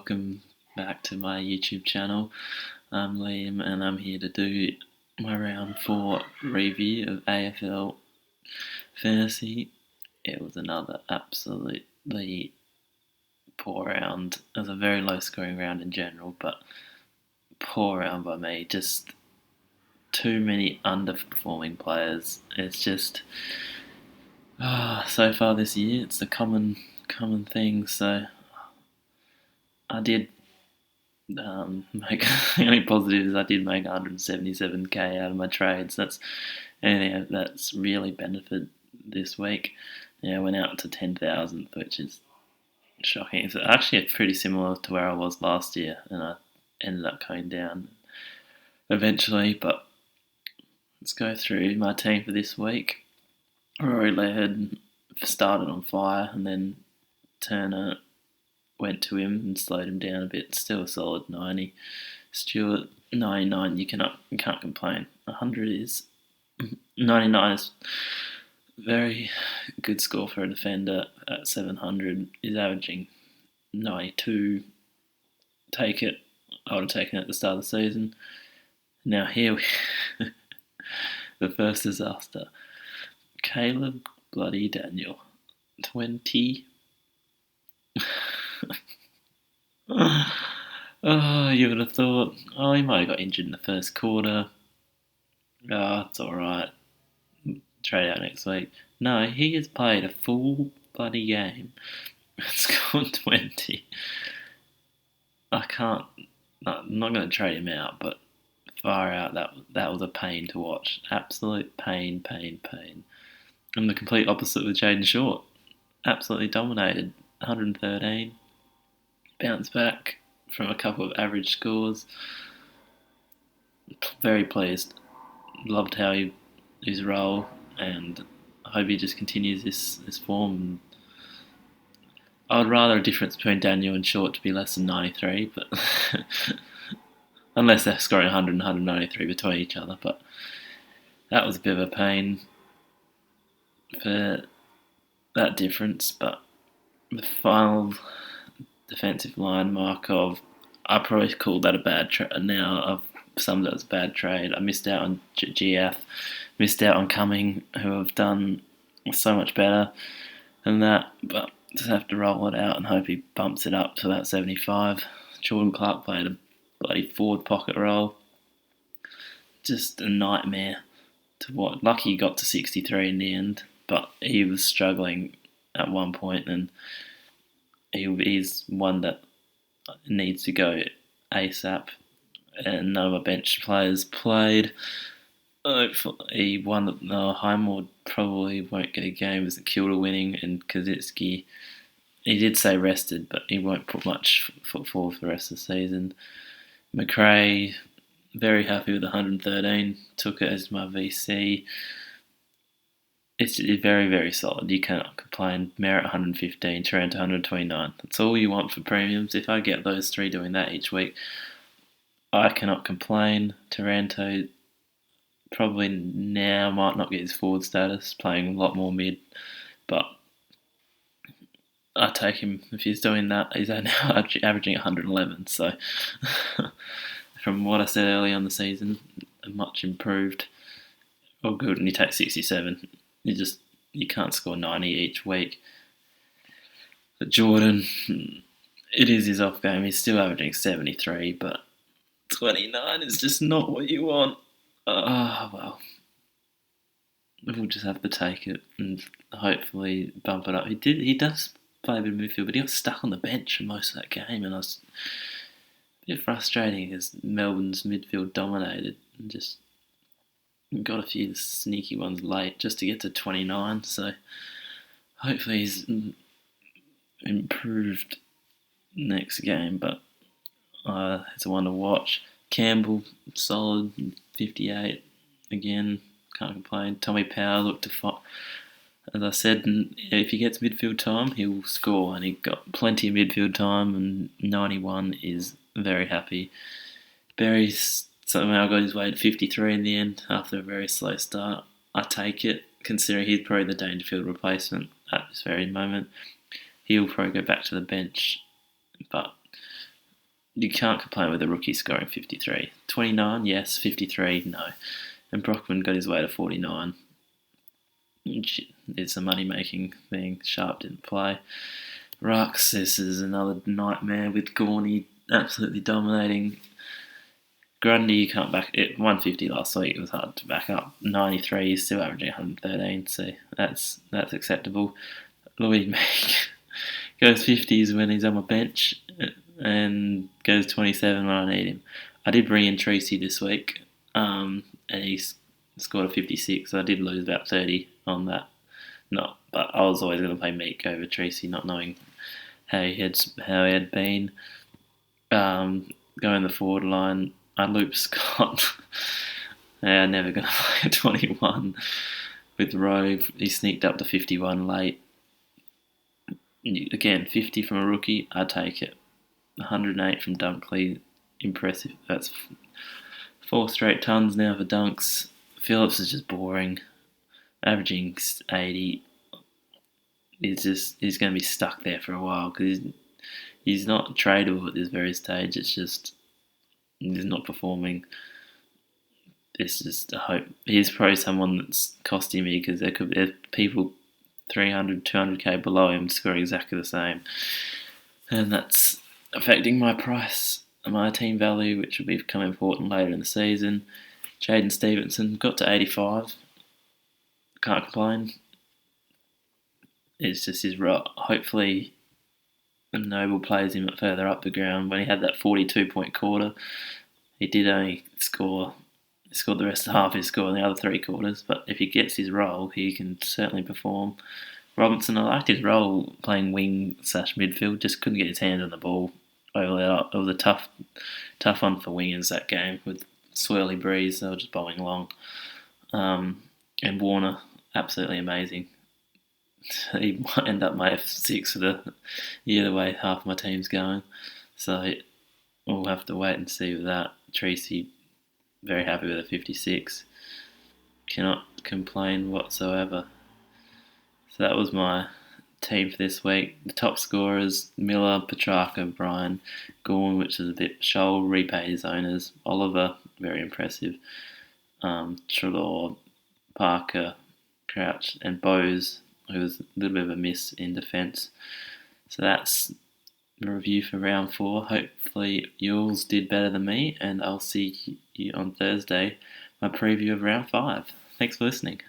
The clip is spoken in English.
welcome back to my YouTube channel. I'm Liam and I'm here to do my round 4 review of AFL Fantasy. It was another absolutely poor round. It was a very low scoring round in general, but poor round by me. Just too many underperforming players. It's just so far this year it's a common thing, so I did make the only positive is I did make 177k out of my trades. That's anything that's really benefited this week. Yeah, I went out to 10,000th, which is shocking. It's actually pretty similar to where I was last year, and I ended up going down eventually. But let's go through my team for this week. Rory Laird started on fire, and then Turner went to him and slowed him down a bit. Still a solid 90. Stewart 99. You can't complain. 100 is 99 is very good score for a defender at 700. Is averaging 92. Take it. I would have taken it at the start of the season. Now here we the first disaster. Caleb bloody Daniel 20. Oh, you would have thought, he might have got injured in the first quarter. It's alright. Trade out next week. No, he has played a full bloody game and scored 20. I'm not going to trade him out, but far out, that was a pain to watch. Absolute pain. And the complete opposite with Jaden Short. Absolutely dominated. 113. Bounced back from a couple of average scores. Very pleased. Loved how his role, and I hope he just continues this form. I would rather a difference between Daniel and Short to be less than 93, but unless they're scoring 100 and 193 between each other. But that was a bit of a pain for that difference. But the final defensive line, Markov, I probably called that a bad trade. Now I've summed it as a bad trade. I missed out on GF, missed out on Cumming, who have done so much better than that, but just have to roll it out and hope he bumps it up to about 75. Jordan Clark played a bloody forward pocket role. Just a nightmare to watch. Lucky he got to 63 in the end, but he was struggling at one point, and he's one that needs to go ASAP, and none of my bench players played. Hopefully, one that Highmore probably won't get a game as the Kilda winning, and Kaczynski, he did say rested, but he won't put much foot forward for the rest of the season. McRae, very happy with 113, took it as my VC. It's very, very solid. You cannot complain. Merritt 115, Taranto 129. That's all you want for premiums. If I get those three doing that each week, I cannot complain. Taranto probably now might not get his forward status, playing a lot more mid, but I take him if he's doing that. He's now averaging 111, so from what I said early on the season, much improved. All good, and he takes 67. You can't score 90 each week. But Jordan, it is his off game. He's still averaging 73, but 29 is just not what you want. Well, we'll just have to take it and hopefully bump it up. He does play a bit of midfield, but he was stuck on the bench for most of that game, and I was a bit frustrating as Melbourne's midfield dominated and just got a few sneaky ones late just to get to 29, so hopefully he's improved next game, but it's a one to watch. Campbell, solid, 58, again, can't complain. Tommy Power looked to as I said, if he gets midfield time, he'll score, and he got plenty of midfield time, and 91 is very happy. Berry's somehow got his way to 53 in the end after a very slow start. I take it, considering he's probably the Dangerfield replacement at this very moment. He'll probably go back to the bench, but You can't complain with a rookie scoring 53. 29, yes. 53, no. And Brockman got his way to 49. It's a money-making thing. Sharp didn't play. Rux, this is another nightmare with Gorney absolutely dominating. Grundy, you can't back it. 150 last week, it was hard to back up. 93, he's still averaging 113, so that's acceptable. Louis Meek goes 50s when he's on my bench and goes 27 when I need him. I did bring in Tracy this week, and he's scored a 56, so I did lose about 30 on that. No, but I was always going to play Meek over Tracy, not knowing how he had been. Going the forward line, I looped Scott. Yeah, never going to play a 21 with Rove. He sneaked up to 51 late. Again, 50 from a rookie, I take it. 108 from Dunkley, impressive. That's 4 straight tons now for Dunks. Phillips is just boring, averaging 80. He's going to be stuck there for a while because he's not tradable at this very stage. It's just he's not performing. It's just a hope. He's probably someone that's costing me because there's people 300, 200k below him score exactly the same, and that's affecting my price, my team value, which will become important later in the season. Jaden Stevenson got to 85. Can't complain. It's just his role. Hopefully, Noble plays him further up the ground. When he had that 42-point quarter, he did only score. He scored the rest of half his score in the other 3 quarters. But if he gets his role, he can certainly perform. Robinson, I liked his role playing wing/midfield. Just couldn't get his hand on the ball. It was a tough one for wingers that game with swirly breeze. They were just bowling long. And Warner, absolutely amazing. He might end up my F6 for the way half my team's going. So we'll have to wait and see with that. Tracy, very happy with a 56. Cannot complain whatsoever. So that was my team for this week. The top scorers, Miller, Petrarca, Bryan, Gorn, which is a bit Shoal, repaid his owners. Oliver, very impressive. Trelaw, Parker, Crouch, and Bowes, who was a little bit of a miss in defence. So that's the review for round 4. Hopefully yours did better than me, and I'll see you on Thursday, my preview of round 5. Thanks for listening.